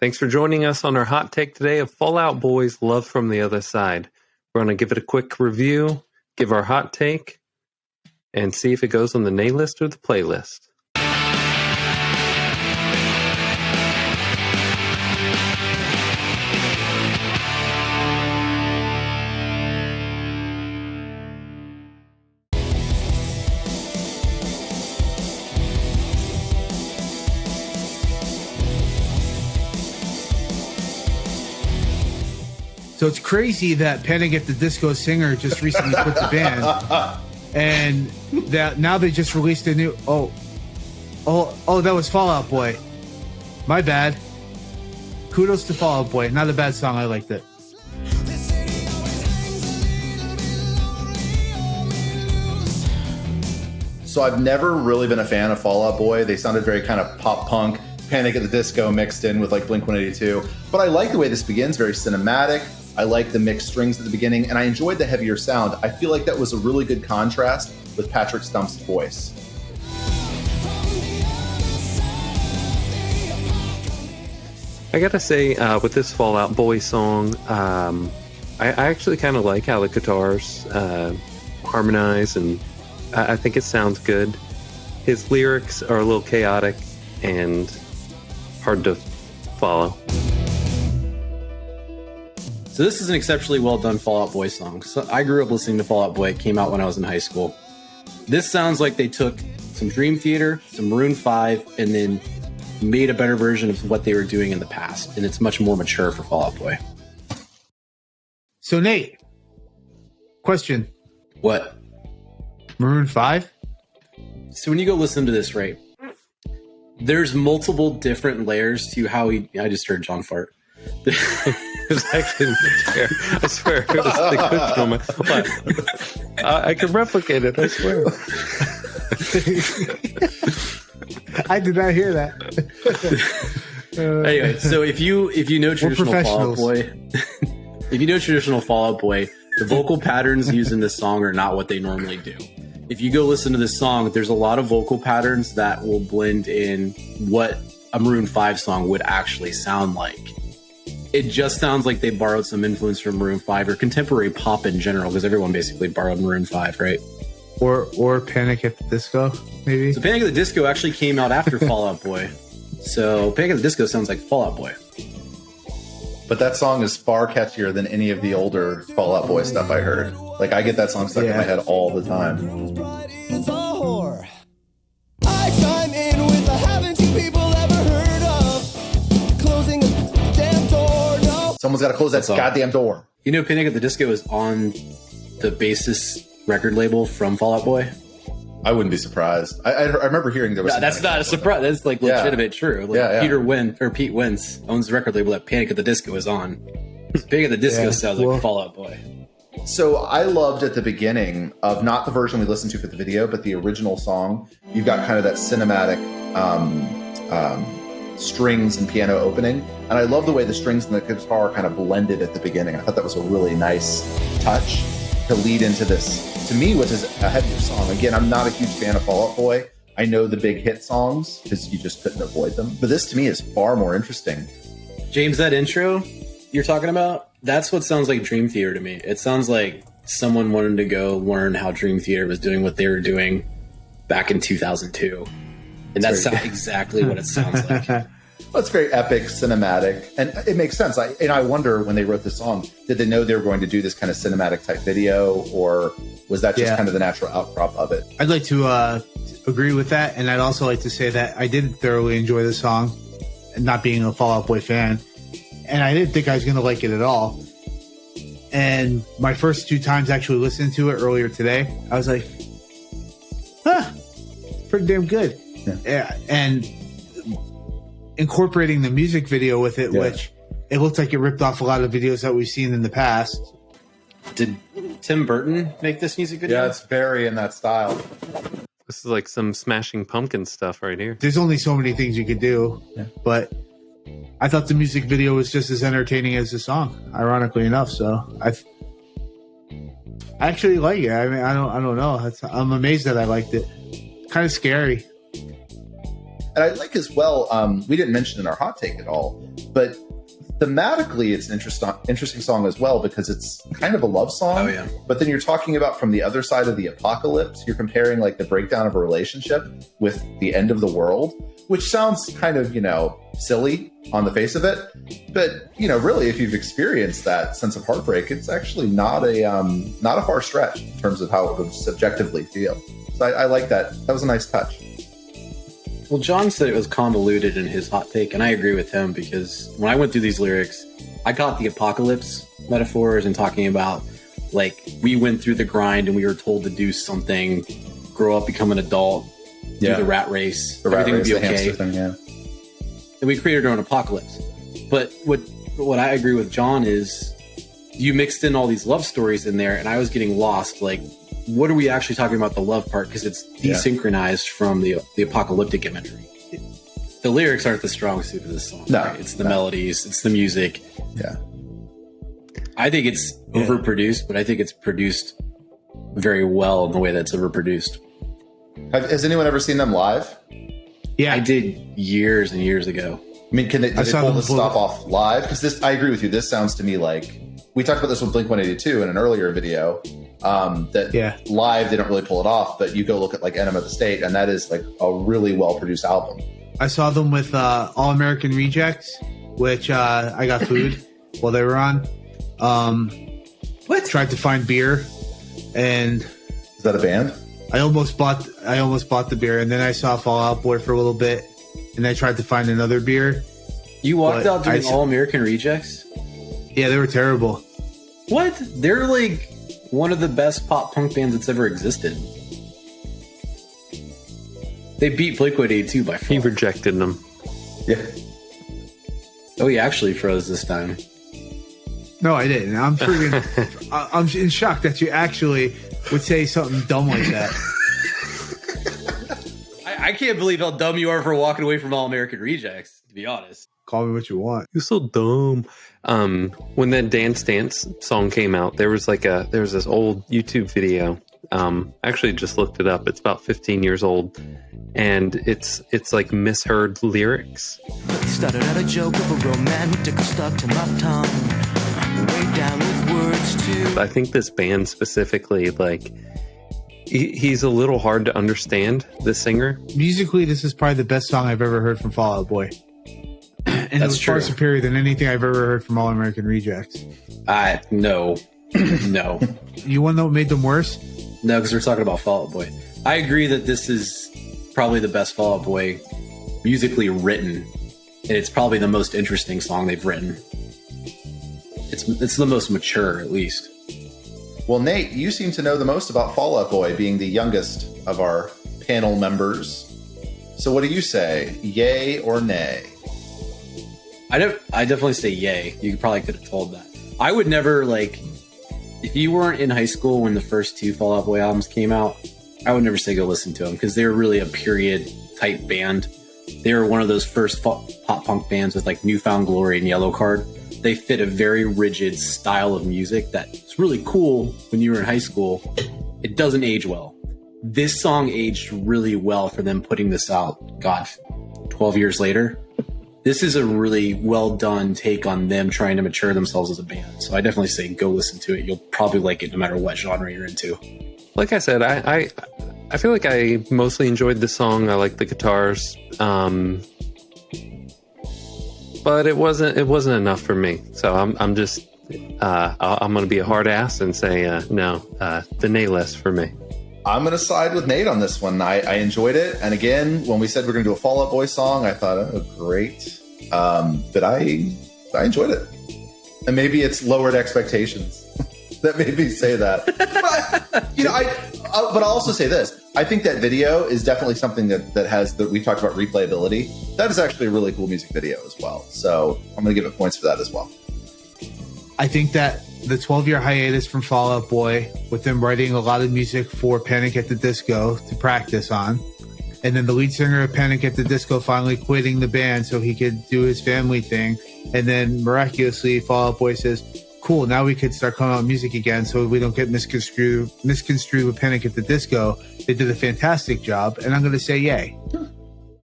Thanks for joining us on our hot take today of Fall Out Boy's Love from the Other Side. We're going to give it a quick review, give our hot take, and see if it goes on the nay list or the playlist. So it's crazy that Panic at the Disco singer just recently quit the band, and that now they just released a new. Oh, that was Fall Out Boy. My bad. Kudos to Fall Out Boy. Not a bad song. I liked it. So I've never really been a fan of Fall Out Boy. They sounded very kind of pop punk, Panic at the Disco mixed in with like Blink-182. But I like the way this begins, very cinematic. I like the mixed strings at the beginning, and I enjoyed the heavier sound. I feel like that was a really good contrast with Patrick Stump's voice. I gotta say, with this Fall Out Boy song, I actually kind of like how the guitars harmonize, and I think it sounds good. His lyrics are a little chaotic and hard to follow. So this is an exceptionally well done Fall Out Boy song. So I grew up listening to Fall Out Boy. It came out when I was in high school. This sounds like they took some Dream Theater, some Maroon 5, and then made a better version of what they were doing in the past. And it's much more mature for Fall Out Boy. So Nate, question. What? Maroon 5? So when you go listen to this, right, there's multiple different layers to how he... I just heard John fart. It was actually in the chair. I swear it was the good moment. What? I can replicate it. I swear. I did not hear that. Anyway, so if you know traditional Fall Out Boy, if you know traditional Fall Out Boy, the vocal patterns used in this song are not what they normally do. If you go listen to this song, there's a lot of vocal patterns that will blend in what a Maroon 5 song would actually sound like. It just sounds like they borrowed some influence from Maroon 5 or contemporary pop in general, because everyone basically borrowed Maroon 5, right? Or Panic at the Disco, maybe? So Panic at the Disco actually came out after Fall Out Boy. So Panic at the Disco sounds like Fall Out Boy. But that song is far catchier than any of the older Fall Out Boy stuff I heard. Like, I get that song stuck in my head all the time. I chime in with a haven't you people ever heard of closing a damn door? No. Someone's got to close that goddamn door. You know, Panic at the Disco is on the Basis record label from Fall Out Boy. I wouldn't be surprised. I remember hearing there was. No, that's not a surprise. That's like legitimate true. Like Pete Wentz owns the record label that Panic at the Disco is on. Panic at the Disco sounds like Fall Out Boy. So I loved at the beginning of not the version we listened to for the video, but the original song. You've got kind of that cinematic strings and piano opening, and I love the way the strings and the guitar kind of blended at the beginning. I thought that was a really nice touch to lead into this, to me, which is a heavier song. Again, I'm not a huge fan of Fall Out Boy. I know the big hit songs because you just couldn't avoid them, but this to me is far more interesting. James, that intro you're talking about, that's what sounds like Dream Theater to me. It sounds like someone wanted to go learn how Dream Theater was doing what they were doing back in 2002. And that's exactly what it sounds like. Well, it's very epic, cinematic, and it makes sense. I wonder when they wrote the song, did they know they were going to do this kind of cinematic type video, or was that just kind of the natural outcrop of it? I'd like to agree with that, and I'd also like to say that I did thoroughly enjoy the song, not being a Fall Out Boy fan, and I didn't think I was going to like it at all. And my first 2 times actually listening to it earlier today, I was like, it's pretty damn good. Yeah. And incorporating the music video with it, which it looked like it ripped off a lot of videos that we've seen in the past. Did Tim Burton make this music video? Yeah, it's very in that style. This is like some Smashing Pumpkins stuff right here. There's only so many things you could do, but I thought the music video was just as entertaining as the song, ironically enough. So I actually like it. I mean, I don't know. I'm amazed that I liked it. Kind of scary. And I like as well, we didn't mention in our hot take at all, but thematically it's an interesting song as well, because it's kind of a love song. Oh, yeah. But then you're talking about from the other side of the apocalypse, you're comparing like the breakdown of a relationship with the end of the world, which sounds kind of, silly on the face of it. But, really, if you've experienced that sense of heartbreak, it's actually not a far stretch in terms of how it would subjectively feel. So I like that. That was a nice touch. Well, John said it was convoluted in his hot take, and I agree with him, because when I went through these lyrics, I got the apocalypse metaphors and talking about, like, we went through the grind and we were told to do something, grow up, become an adult, do the rat race, everything would be okay. Thing, yeah. And we created our own apocalypse. But what I agree with John is you mixed in all these love stories in there, and I was getting lost. Like, what are we actually talking about the love part? Because it's desynchronized from the apocalyptic imagery. The lyrics aren't the strong suit of this song. No, right? It's the melodies, it's the music. Yeah. I think it's overproduced, but I think it's produced very well in the way that's overproduced. Has anyone ever seen them live? Yeah, I did years and years ago. I mean, did they pull this stuff off live? Because I agree with you. This sounds to me like, we talked about this with Blink-182 in an earlier video, that live they don't really pull it off, but you go look at like Enema of the State, and that is like a really well-produced album. I saw them with All American Rejects, which I got food while they were on. Tried to find beer, and is that a band? I almost bought the beer, and then I saw Fall Out Boy for a little bit, and I tried to find another beer. You walked out doing All American Rejects? Yeah, they were terrible. What? They're like one of the best pop punk bands that's ever existed. They beat Blink-182 by 4. He rejected them. Yeah. Oh, he actually froze this time. No, I didn't. I'm freaking. I'm in shock that you actually would say something dumb like that. I can't believe how dumb you are for walking away from All American Rejects, to be honest. Call me what you want. You're so dumb. When that Dance Dance song came out, there was this old YouTube video. I actually just looked it up. It's about 15 years old, and it's like misheard lyrics. Started out a joke of a romantic stuck to my tongue. Way down with words too. I think this band specifically, like, he's a little hard to understand, the singer. Musically, this is probably the best song I've ever heard from Fall Out Boy. And it was far superior than anything I've ever heard from All American Rejects. No. No. You want to know what made them worse? No, because we're talking about Fall Out Boy. I agree that this is probably the best Fall Out Boy musically written, and it's probably the most interesting song they've written. It's the most mature, at least. Well, Nate, you seem to know the most about Fall Out Boy, being the youngest of our panel members. So what do you say? Yay or nay? I definitely say yay. You probably could have told that. I would never, like, if you weren't in high school when the first 2 Fall Out Boy albums came out, I would never say go listen to them, because they were really a period type band. They were one of those first pop punk bands with like Newfound Glory and Yellow Card. They fit a very rigid style of music that's really cool when you were in high school. It doesn't age well. This song aged really well for them putting this out, 12 years later. This is a really well done take on them trying to mature themselves as a band. So I definitely say go listen to it. You'll probably like it no matter what genre you're into. Like I said, I feel like I mostly enjoyed the song. I like the guitars. But it wasn't enough for me. So I'm going to be a hard ass and say no, the nay list for me. I'm going to side with Nate on this one. I enjoyed it. And again, when we said we're going to do a Fall Out Boy song, I thought, oh, great. But I enjoyed it. And maybe it's lowered expectations that made me say that. But, but I'll also say this. I think that video is definitely something that has, that we talked about replayability. That is actually a really cool music video as well. So I'm going to give it points for that as well. I think that the 12-year hiatus from Fall Out Boy, with them writing a lot of music for Panic at the Disco to practice on, and then the lead singer of Panic at the Disco finally quitting the band so he could do his family thing, and then miraculously Fall Out Boy says, cool, now we could start coming out with music again so we don't get misconstrued with Panic at the Disco. They did a fantastic job, and I'm going to say yay.